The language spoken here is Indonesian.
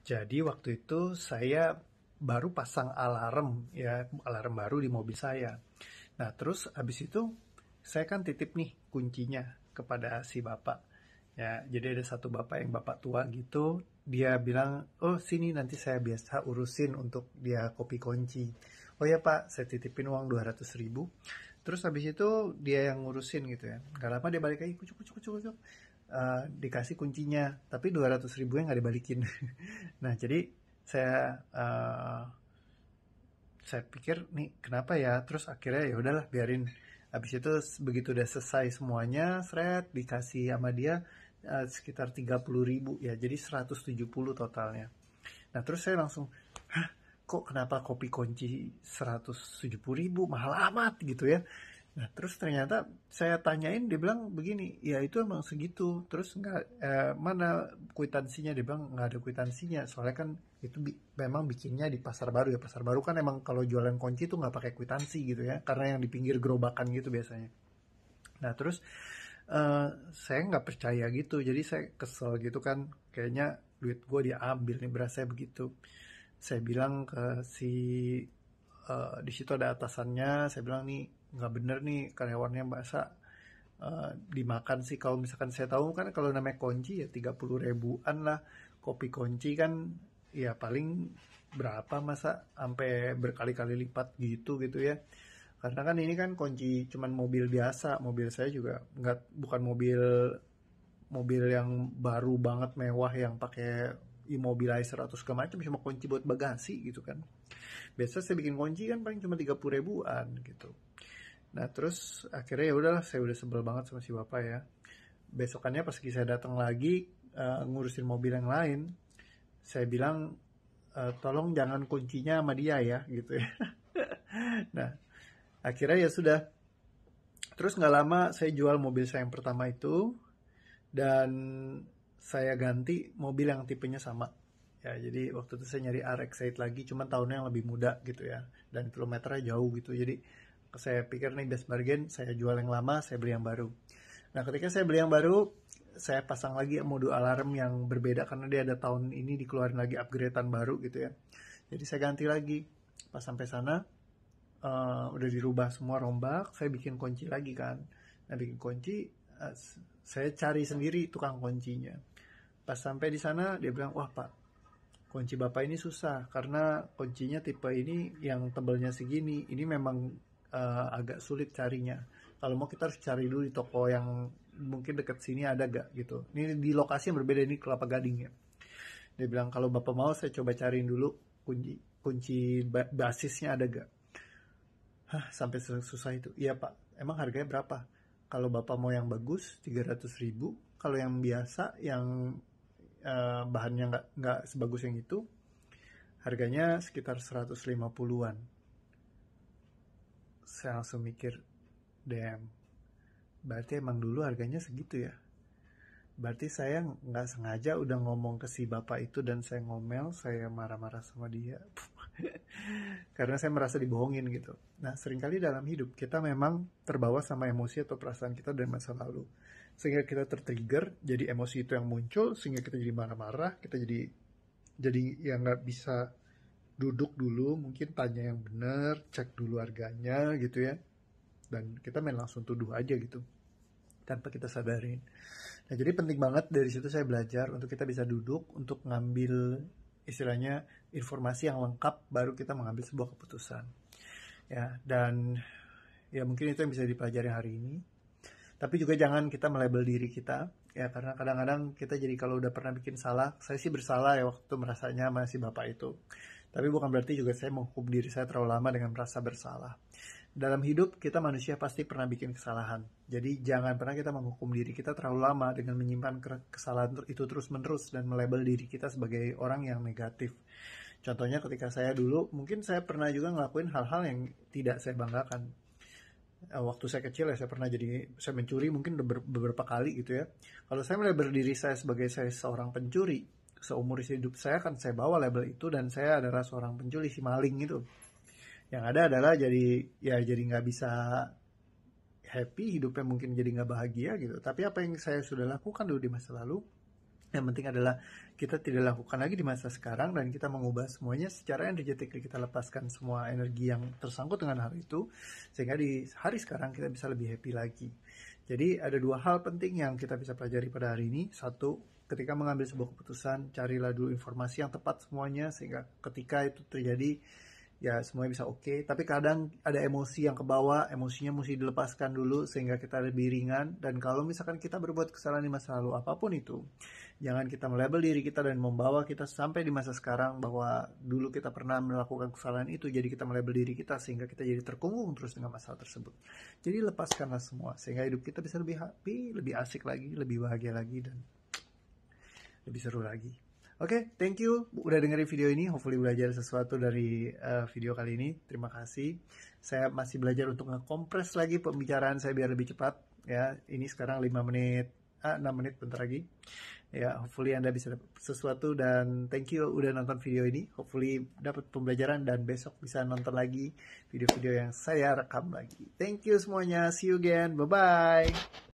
Jadi waktu itu saya baru pasang alarm ya, alarm baru di mobil saya. Nah, terus abis itu saya kan titip nih kuncinya kepada si bapak. Ya, jadi ada satu bapak yang bapak tua gitu, dia bilang, "Oh, sini nanti saya biasa urusin untuk dia kopi kunci." "Oh ya, Pak, saya titipin uang 200.000." Terus habis itu dia yang ngurusin gitu ya. Gak lama dia balik lagi, kucuk kucuk kucuk kucuk. Dikasih kuncinya, tapi 200.000 yang nggak dibalikin. Nah, jadi saya saya pikir nih kenapa ya, terus akhirnya ya udahlah biarin. Habis itu begitu udah selesai semuanya, seret dikasih sama dia sekitar 30.000 ya, jadi 170 totalnya. Nah, terus saya langsung, kok kenapa kopi kunci 170.000, mahal amat gitu ya. Nah, terus ternyata saya tanyain, dia bilang begini, ya itu emang segitu. Terus nggak, mana kwitansinya? Dia bilang nggak ada kwitansinya. Soalnya kan itu memang bikinnya di pasar baru ya. Pasar baru kan emang kalau jualan kunci itu nggak pakai kwitansi gitu ya, karena yang di pinggir gerobakan gitu biasanya. Nah, terus saya nggak percaya gitu, jadi saya kesel gitu kan, kayaknya duit gue diambil nih, berasa begitu. Saya bilang ke si di situ ada atasannya, saya bilang nih nggak bener nih karyawannya masa dimakan sih. Kalau misalkan saya tahu kan kalau namanya kunci ya 30.000-an lah, kopi kunci kan ya paling berapa, masa sampai berkali-kali lipat gitu gitu ya. Karena kan ini kan kunci cuman mobil biasa, mobil saya juga nggak, bukan mobil mobil yang baru banget mewah yang pakai immobilizer atau segala macam, cuma kunci buat bagasi gitu kan. Biasa saya bikin kunci kan paling cuma 30.000-an gitu. Nah, terus akhirnya ya udahlah, saya udah sebel banget sama si bapak ya. Besokannya pas saya datang lagi ngurusin mobil yang lain, saya bilang, tolong jangan kuncinya sama dia ya gitu ya. Nah, akhirnya ya sudah. Terus nggak lama saya jual mobil saya yang pertama itu, dan saya ganti mobil yang tipenya sama. Ya, jadi waktu itu saya nyari RX-8 lagi, cuman tahunnya yang lebih muda gitu ya. Dan kilometernya jauh gitu. Jadi saya pikir nih best bargain, saya jual yang lama, saya beli yang baru. Nah, ketika saya beli yang baru, saya pasang lagi mode alarm yang berbeda karena dia ada tahun ini dikeluarin lagi upgradean baru gitu ya. Jadi saya ganti lagi. Pas sampai sana, udah dirubah semua, rombak, saya bikin kunci lagi kan. Nah, bikin kunci, saya cari sendiri tukang kuncinya. Pas sampai di sana dia bilang, wah pak, kunci bapak ini susah karena kuncinya tipe ini yang tebelnya segini, ini memang agak sulit carinya. Kalau mau kita harus cari dulu di toko yang mungkin deket sini ada gak gitu. Ini di lokasi yang berbeda, ini Kelapa Gading ya. Dia bilang kalau bapak mau saya coba cariin dulu kunci kunci basisnya ada gak. Hah, sampai susah itu. Iya pak, emang harganya berapa? Kalau bapak mau yang bagus 300.000, kalau yang biasa yang bahannya nggak sebagus yang itu, harganya sekitar 150-an. Saya langsung mikir, damn, berarti emang dulu harganya segitu ya. Berarti saya nggak sengaja udah ngomong ke si bapak itu dan saya ngomel, saya marah-marah sama dia. Karena saya merasa dibohongin gitu. Nah, seringkali dalam hidup kita memang terbawa sama emosi atau perasaan kita dari masa lalu. Sehingga kita tertrigger, jadi emosi itu yang muncul, sehingga kita jadi marah-marah, kita jadi yang nggak bisa duduk dulu, mungkin tanya yang benar, cek dulu harganya gitu ya. Dan kita main langsung tuduh aja gitu, tanpa kita sadarin. Nah, jadi penting banget dari situ saya belajar untuk kita bisa duduk, untuk ngambil istilahnya informasi yang lengkap, baru kita mengambil sebuah keputusan. Ya, dan ya mungkin itu yang bisa dipelajari hari ini. Tapi juga jangan kita melabel diri kita, ya karena kadang-kadang kita jadi kalau udah pernah bikin salah, saya sih bersalah ya waktu merasanya masih bapak itu. Tapi bukan berarti juga saya menghukum diri saya terlalu lama dengan merasa bersalah. Dalam hidup kita manusia pasti pernah bikin kesalahan. Jadi jangan pernah kita menghukum diri kita terlalu lama dengan menyimpan kesalahan itu terus-menerus dan melabel diri kita sebagai orang yang negatif. Contohnya ketika saya dulu, mungkin saya pernah juga ngelakuin hal-hal yang tidak saya banggakan. Waktu saya kecil ya saya pernah saya mencuri mungkin beberapa kali gitu ya. Kalau saya melabel diri saya sebagai saya seorang pencuri, seumur hidup saya akan saya bawa label itu dan saya adalah seorang pencuri, si maling itu. Yang ada adalah jadi nggak bisa happy hidupnya, mungkin jadi nggak bahagia gitu. Tapi apa yang saya sudah lakukan dulu di masa lalu, Yang penting adalah kita tidak lakukan lagi di masa sekarang dan kita mengubah semuanya secara energetik. Kita lepaskan semua energi yang tersangkut dengan hal itu sehingga di hari sekarang kita bisa lebih happy lagi. Jadi ada dua hal penting yang kita bisa pelajari pada hari ini. Satu, ketika mengambil sebuah keputusan, carilah dulu informasi yang tepat semuanya sehingga ketika itu terjadi ya semuanya bisa oke. Tapi kadang ada emosi yang kebawa, emosinya mesti dilepaskan dulu sehingga kita lebih ringan. Dan kalau misalkan kita berbuat kesalahan di masa lalu apapun itu, jangan kita melabel diri kita dan membawa kita sampai di masa sekarang bahwa dulu kita pernah melakukan kesalahan itu, jadi kita melabel diri kita sehingga kita jadi terkungkung terus dengan masalah tersebut. Jadi lepaskanlah semua sehingga hidup kita bisa lebih happy, lebih asik lagi, lebih bahagia lagi, dan lebih seru lagi. Oke, thank you udah dengerin video ini. Hopefully belajar sesuatu dari video kali ini. Terima kasih. Saya masih belajar untuk ngekompres lagi pembicaraan saya biar lebih cepat. Ya, ini sekarang 5 menit, 6 menit bentar lagi. Ya, hopefully Anda bisa dapat sesuatu dan thank you udah nonton video ini. Hopefully dapat pembelajaran dan besok bisa nonton lagi video-video yang saya rekam lagi. Thank you semuanya. See you again. Bye-bye.